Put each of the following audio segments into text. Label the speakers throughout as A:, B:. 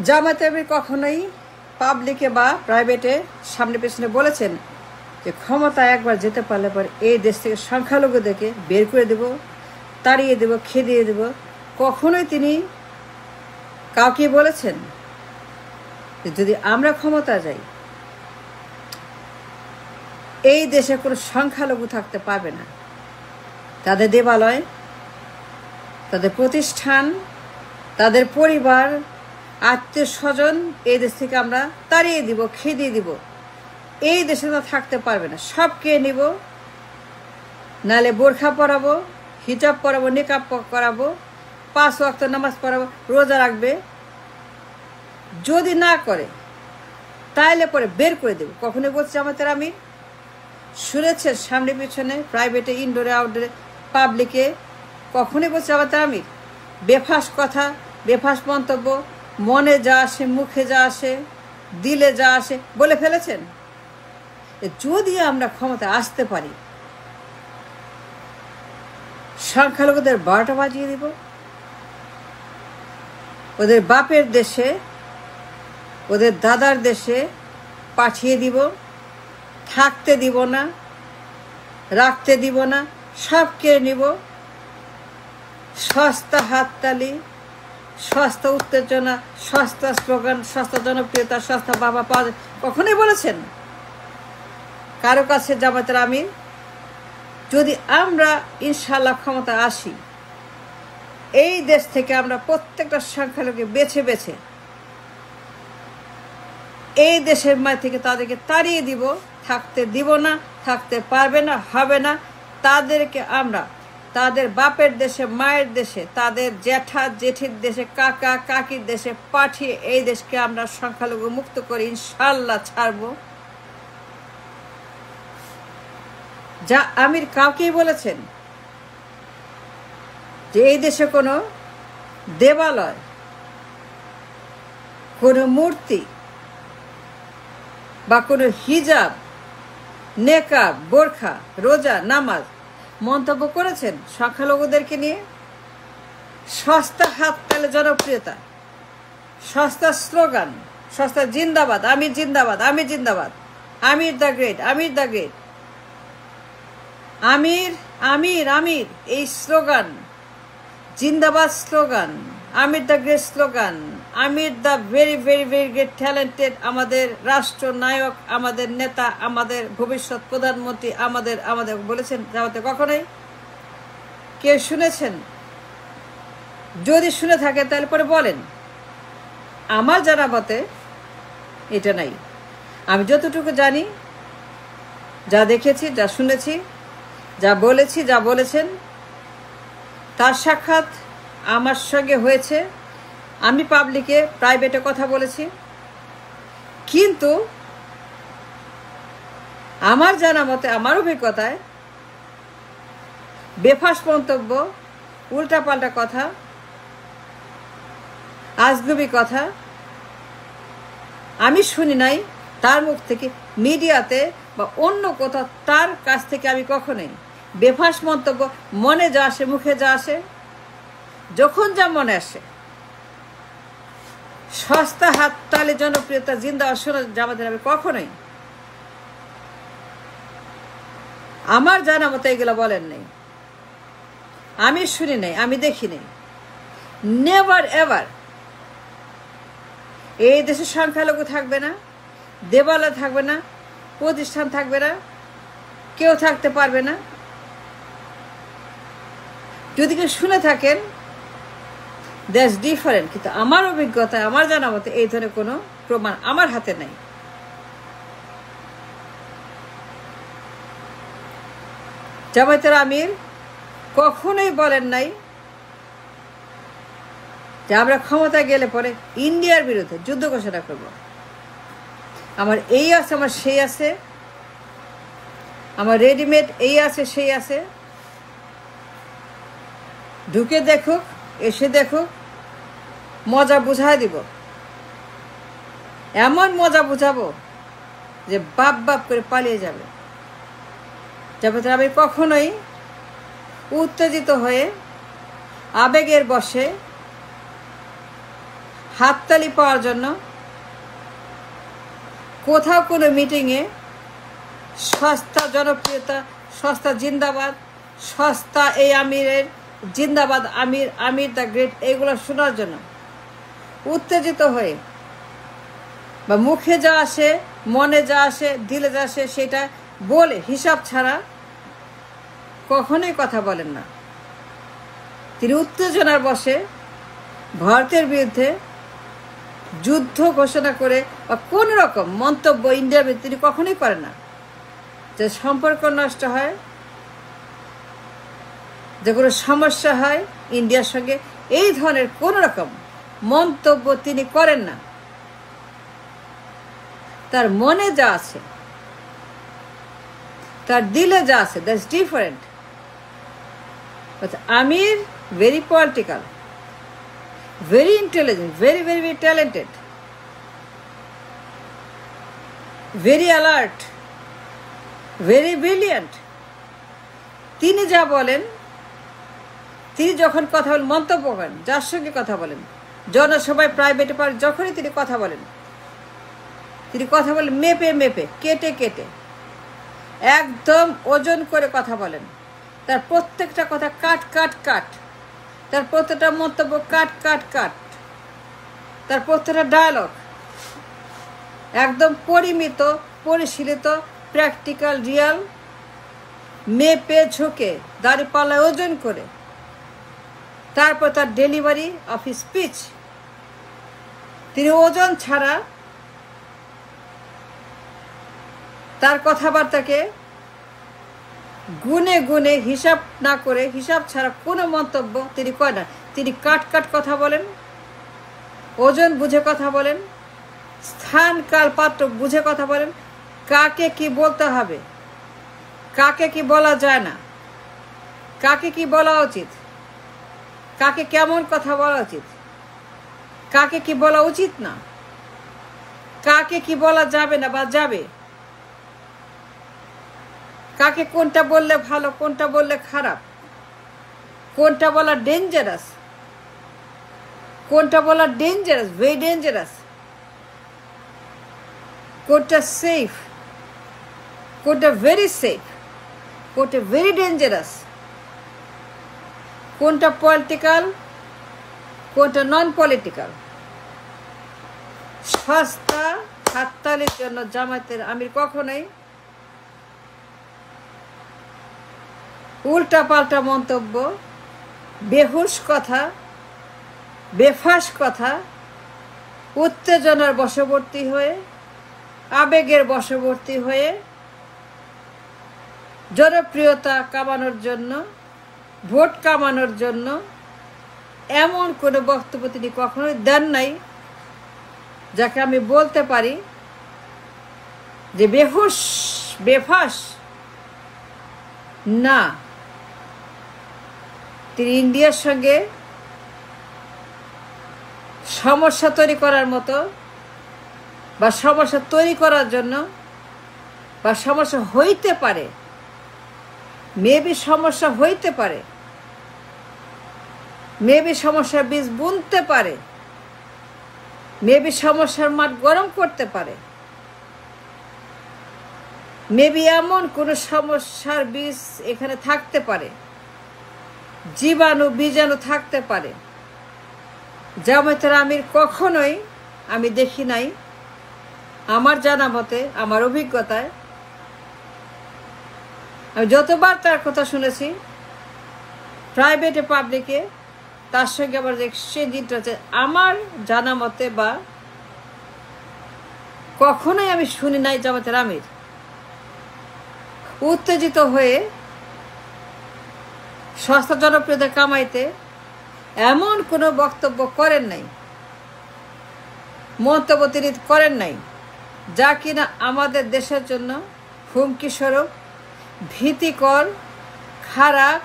A: জামায়াতে আমির কখনোই পাবলিকে বা প্রাইভেটে সামনে পেছনে বলেছেন যে ক্ষমতায় একবার যেতে পারলে পর এই দেশ থেকে সংখ্যালঘুদেরকে বের করে দেব, তাড়িয়ে দেব, খেদিয়ে দেব। কখনোই তিনি কাউকে বলেছেন যে যদি আমরা ক্ষমতা যাই এই দেশে কোনো সংখ্যালঘু থাকতে পারবে না। তাদের দেবালয়, তাদের প্রতিষ্ঠান, তাদের পরিবার, আত্মীয় স্বজন এই দেশ থেকে আমরা তাড়িয়ে দিব, খেদিয়ে দিব। এই দেশে তো থাকতে পারবে না, সব কে নিব, নালে বোরখা পরাবো, হিজাব পরাবো, নিকাব করাবো, 5 ওয়াক্ত নামাজ পড়াবো, রোজা রাখবে। যদি না করে তাইলে পরে বের করে দেব। কখনোই বলছে আমাদের আমির? শুনেছেন সামনে পিছনে, প্রাইভেটে, ইনডোরে, আউটডোরে, পাবলিকে কখনোই বলছে আমাদের আমির? বেফাস কথা, বেফাস মন্তব্য, মনে যা আসে, মুখে যা আসে, দিলে যা আসে বলে ফেলেছেন। যদি আমরা ক্ষমতা আসতে পারি সংখ্যালঘুদের 12টা বাজিয়ে দিব, ওদের বাপের দেশে, ওদের দাদার দেশে পাঠিয়ে দিব, থাকতে দিব না, রাখতে দিব না, সব কেড়ে নিব। সস্তা হাততালি, সস্তা উত্তেজনা, সস্তা স্লোগান, সস্তা জনপ্রিয়তা, সস্তা বাবা পাওয়া যায় কখনোই বলেছেন কারো কাছে জামায়াতের আমির? যদি আমরা ইনশাআল্লাহ ক্ষমতা আসি, এই দেশ থেকে আমরা প্রত্যেকটা সংখ্যালঘু বেছে বেছে এই দেশের মাঝ থেকে তাদেরকে তাড়িয়ে দিব, থাকতে দিব না, থাকতে পারবে না, হবে না। তাদেরকে আমরা তাদের বাপের দেশে, মায়ের দেশে, তাদের জ্যাঠা জেঠির দেশে, কাকা কাকির দেশে পাঠিয়ে এই দেশকে আমরা সংখ্যালঘু মুক্ত করে ইনশাআল্লাহ ছাড়ব। যা আমির কাউকেই বলেছেন যে এই দেশে কোনো দেবালয়, কোনো মূর্তি বা কোনো হিজাব, নেকাব, বোরখা, রোজা, নামাজ মন্তব্য করেছেন সংখ্যালঘুদেরকে নিয়ে? সস্তা হাততালি, জনপ্রিয়তা, সস্তা স্লোগান, সস্তা জিন্দাবাদ, আমির জিন্দাবাদ, আমির জিন্দাবাদ, Amir the great, Amir the great, Amir Amir Amir, এই স্লোগান, জিন্দাবাদ slogan, Amir the great slogan, Amir the very very very great talented, আমাদের রাষ্ট্রনায়ক, আমাদের নেতা, আমাদের ভবিষ্যৎ প্রধানমন্ত্রী, আমাদের আমাদের বলেছেন জামাতে? কখনোই কেউ শুনেছেন? যদি শুনে থাকে তাহলে পরে বলেন। আমার জানা মতে এটা নাই। আমি যতটুকু জানি, যা দেখেছি, যা শুনেছি, যা বলেছি, যা বলেছেন, তার সাক্ষাৎ আমার সঙ্গে হয়েছে। আমি পাবলিকে, প্রাইভেটে কথা বলেছি, কিন্তু আমার জানা মতে, আমার অভিজ্ঞতায় বেফাস মন্তব্য, উল্টাপাল্টা কথা, আজগুবি কথা আমি শুনি নাই তার মুখ থেকে, মিডিয়াতে বা অন্য কোথাও তার কাছ থেকে আমি কখনোই। বেফাস মন্তব্য মনে যা আসে, মুখে যা আসে, যখন যা মনে আসে, সস্তা হাততালি, জনপ্রিয়তা, জিন্দাবাদ শোনা জামাতের আমি কখনোই, আমার জানা মতো এগুলো বলেন নাই, আমি শুনি নাই, আমি দেখি নাই। নেভার এভার এই দেশে সংখ্যালঘু থাকবে না, দেবালয় থাকবে না, প্রতিষ্ঠান থাকবে না, কেউ থাকতে পারবে না। যদি কেউ শুনে থাকেন দ্যাটস ডিফারেন্ট, কিন্তু আমার অভিজ্ঞতায়, আমার জানা মতে এই ধরনের কোনো প্রমাণ আমার হাতে নাই। জামায়াতের আমির কখনোই বলেন নাই যে আমরা ক্ষমতায় গেলে পরে ইন্ডিয়ার বিরুদ্ধে যুদ্ধ ঘোষণা করব। আমার এই আছে, আমার সেই আছে, আমার রেডিমেড এই আছে, সেই আছে, ঢুকে দেখুক, এসে দেখুক, মজা বুঝাই দিব। এমন মজা বুঝাবো যে বাপ বাপ করে পালিয়ে যাবে। জামায়াতের আমির কখনোই উত্তেজিত হয়ে, আবেগের বশে, হাততালি পাওয়ার জন্য কোথাও কোনো মিটিংয়ে সস্তা জনপ্রিয়তা, সস্তা জিন্দাবাদ, সস্তা এই আমিরের জিন্দাবাদ, আমির আমির দ্য গ্রেট, এইগুলো শোনার জন্য উত্তেজিত হয়ে বা মুখে যা আসে, মনে যা আসে, দিলে যা আসে সেটা বলে হিসাব ছাড়া কখনোই কথা বলেন না। তিনি উত্তেজনার বশে ভারতের বিরুদ্ধে যুদ্ধ ঘোষণা করে বা কোন রকম মন্তব্য ইন্ডিয়ার বিরুদ্ধে তিনি কখনোই করেন না। যে সম্পর্ক নষ্ট হয়, যে কোনো সমস্যা হয় ইন্ডিয়ার সঙ্গে, এই ধরনের কোনো রকম মন্তব্য তিনি করেন না। তার মনে যা আছে, তার দিলে যা আছে, that's different. Aamir very political, very intelligent, very, very, very talented, very alert, very brilliant. তিনি যা বলেন, তিনি যখন কথা বলেন, মন্তব্য করেন, যার সঙ্গে কথা বলেন, জনসভায়, প্রাইভেটে, যখনই তিনি কথা বলেন মেপে মেপে, কেটে কেটে, একদম ওজন করে কথা বলেন। তার প্রত্যেকটা কথা কাট কাট কাট, তার প্রত্যেকটা মন্তব্য কাট কাট কাট, তার প্রত্যেকটা ডায়ালগ একদম পরিমিত, পরিশীলিত, প্র্যাকটিক্যাল, রিয়াল, মেপে ঝুঁকে, দাঁড়িপাল্লায় ওজন করে। তারপর তার ডেলিভারি অফ হিজ স্পিচ, তিনি ওজন ছাড়া তার কথাবার্তাকে গুনে গুনে, হিসাব না করে, হিসাব ছাড়া কোনো মন্তব্য তিনি করেন না। তিনি কাট কাট কথা বলেন, ওজন বুঝে কথা বলেন, স্থান কাল পাত্র বুঝে কথা বলেন, কাকে কি বলতে হবে, কাকে কি বলা যায় না, কাকে কি বলা উচিত, কাকে কেমন কথা বলা উচিত, কাকে কি বলা উচিত না, কাকে কি বলা যাবে না বা যাবে, কাকে কোনটা বললে ভালো, কোনটা বললে খারাপ, কোনটা বলা ডেঞ্জারাস, কোনটা বলা ডেঞ্জারাস, ভেরি ডেঞ্জারাস, কোনটা সেফ, কোনটা ভেরি সেফ, কোনটা ভেরি ডেঞ্জারাস, কোনটা পলিটিক্যাল, কোনটা নন পলিটিক্যাল। সস্তা হাততালির জন্য জামায়াতের আমির কখনোই উল্টা পাল্টা মন্তব্য, বেহুশ কথা, বেফাস কথা, উত্তেজনার বশবর্তী হয়ে, আবেগের বশবর্তী হয়ে, জনপ্রিয়তা কামানোর জন্য, ভোট কামানোর জন্য এমন কোনো বক্তব্য তিনি কখনোই দেন নাই যাকে আমি বলতে পারি যে বেহুশ, বেফাস। না, তিনি ইন্ডিয়ার সঙ্গে সমস্যা তৈরি করার মতো বা সমস্যা তৈরি করার জন্য বা সমস্যা হইতে পারে, মেবি সমস্যা হইতে পারে, মেবি সমস্যার বীজ বুনতে পারে, মেবি সমস্যার মাঠ গরম করতে পারে, মেবি এমন কোনো সমস্যার বীজ এখানে থাকতে পারে, জীবাণু বীজাণু থাকতে পারে। জামায়াতের আমির কখনোই আমি দেখি নাই, আমার জানা মতে, আমার অভিজ্ঞতায়, আমি যতবার তার কথা শুনেছি প্রাইভেটে, পাবলিকে, তার সঙ্গে আমার এক্সচেঞ্জ ইন্টারেস্ট, আমার জানা মতে বা কখনোই আমি শুনি নাই জামায়াতের আমির উত্তেজিত হয়ে সস্তা জনপ্রিয়তা কামাইতে এমন কোনো বক্তব্য করেন নাই, মন্তব্য তিনি করেন নাই যা কিনা আমাদের দেশের জন্য হুমকি স্বরূপ, ভীতিকর, খারাপ,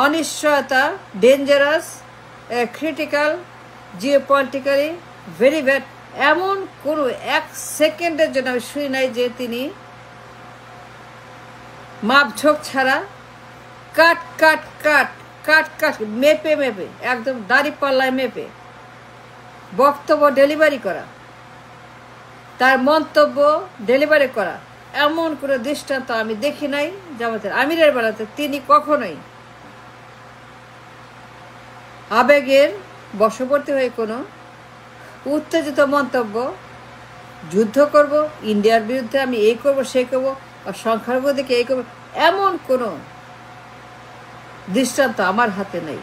A: অনিশ্চয়তা, dangerous, critical, geopolitically very bad. এমন কোনো এক সেকেন্ডের জন্য আমি শুনি নাই যে তিনি মাপঝোঁক ছাড়া কাট কাট কাট কাট কাট, মেপে মেপে, একদম দাড়ি পাল্লায় মেপে বক্তব্য ডেলিভারি করা, তার মন্তব্য ডেলিভারি করা, এমন কোনো দৃষ্টান্ত আমি দেখি নাই জামাতের আমিরের বেলাতে। তিনি কখনোই আবেগের বশবর্তী হয়ে কোনো উত্তেজিত মন্তব্য, যুদ্ধ করব, ইন্ডিয়ার বিরুদ্ধে আমি এই করব সেই করব, বা সংখ্যালঘু দিকে এই করব, এমন কোনো দৃষ্টান্ত আমার হাতে নেই।